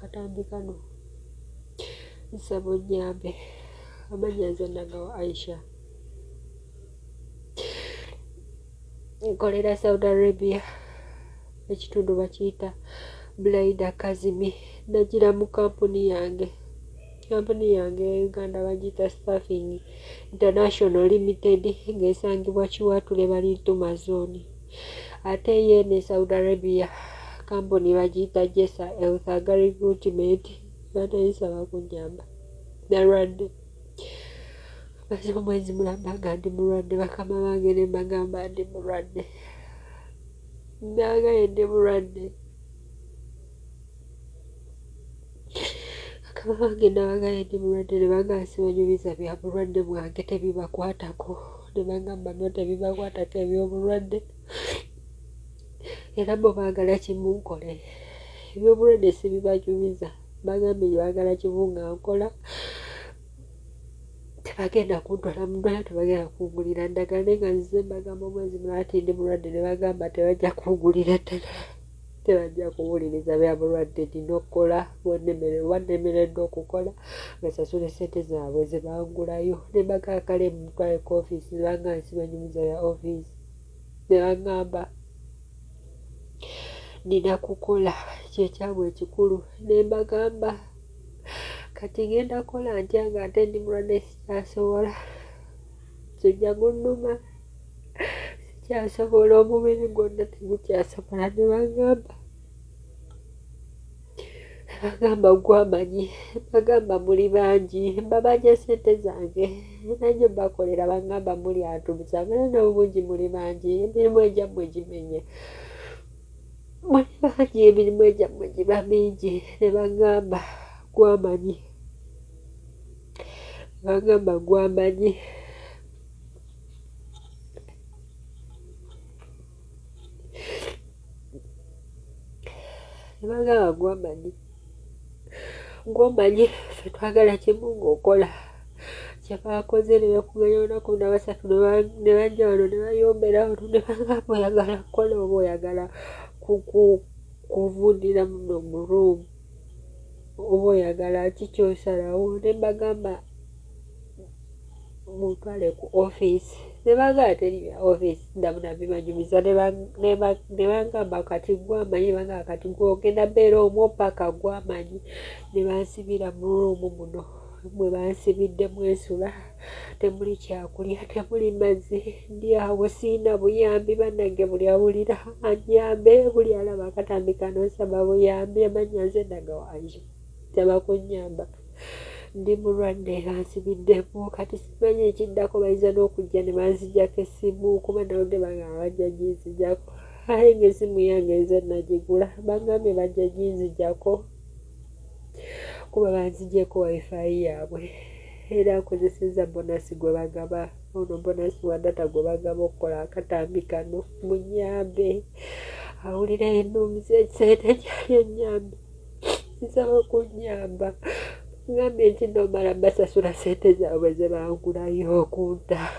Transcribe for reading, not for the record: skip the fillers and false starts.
akatambi kano nsaba onnyambe. Amannya nze Nagawa Aisha, nkolera Saudi Arabia, ekitundu bakiyita Bulaida Kazimi. Nagira mu kampuni yange Uganda bagiyita Staffing International Limited ng'esangibwa Kiwatule Balituma Zone. Ate ye ne Saudi Arabia kampuni bagiyita Jessa Health Agri Recruitment. Batayisaba kunnyamba nalwadde. Maze omwezi mulamba nga ndi mulwadde, bakama bange ne mbagamba ndi mulwadde, mbagaye ndi mulwadde. Bakama bange nabagaye ndi mulwadde ne bagamba sibanyumiza bya bulwadde bwange tebibakwatako, ne bagamba no tebibakwatako ebyobulwadde, era bo baagala kimu nkole, ebyobulwadde sibibanyumiza. Bagambye baagala kimu nga nkola, tebagenda kuntwala mu ddwaliro, tebagenda kungulira ddagala. Naye nga nze mbagamba omwezi mulati ndi mulwadde, ne bagamba tebajja kungulira ddagala, tebajja kuwuliriza bya bulwadde nina okukola wannemeredde okukola basasule ssente zaabwe ze bangulayo. Ne bagakale mutwale ku ofiisi, ne bagamba sibanyumiza ya ofiisi, ne bagamba nina kukola, kyekyabwe ekikulu. Ne mbagamba kati ngenda kukola ntya nga ate ndi mulwadde sikyasobola, sujja gunnuma, sikyasobola, omubiri gwonna tegukyasobola. Ne bagamba gwamanyi, bagamba muli bangi, mbabanja ssente zange nanyo bakolera, bagamba muli atubuza era n'obungi muli bangi, emirimu egyammwe gimenye, muli bangi, emirimu egyammwe giba mingi. Ne bagamba gwamanyi, bagamba gwamanyi. Ne bagamba gwamanyi, ffe twagala kimu ng'okola. Kyebakoze ne bakuganya olunaku nabasatu, ne bajja wano ne bayombera wano, ne bagamba oyagala kukola oba oyagala kuvundira muno mu ruumu, oba oyagala kikyosalawo. Ne bagamba mutwale ku ofiisi, ne bagamba teri bya ofiisi ndabuna bibanyumiza. Ne bagamba kati gwamanyi, bagamba kati gwogenda beera omwo paka gwamanyi. Ne bansibira mu ruumu muno, mwe bansibidde mwesula, temuli kyakulya, temuli mazzi, ndi awo siina buyambi. Bannange buli awulira annyambe, buli alaba akatambi kano nsaba buyambi. Amannya nze Nagawa Aisha, nsaba kunnyamba, ndi mulwadde, bansibiddemu, kati simanyi ekiddako. Bayinza n'okujja ne banziggyako essimu, kuba nawulidde bagamba bajja ginziggyako, aye ng'essimu yange nze nagigula, bagambye bajja ginziggyako kuba banziggyeko wifi yaabwe, era nkozesezza bonasi gwe bagaba, ono bonasi wa data gwe bagaba okukola akatambi kano. Munnyambe, awulira ennumiza ekisente kyali ennyambe, nsaba kunnyamba. Ngambye nti nomala basasula ssente zaabwe ze bangulayo okunta.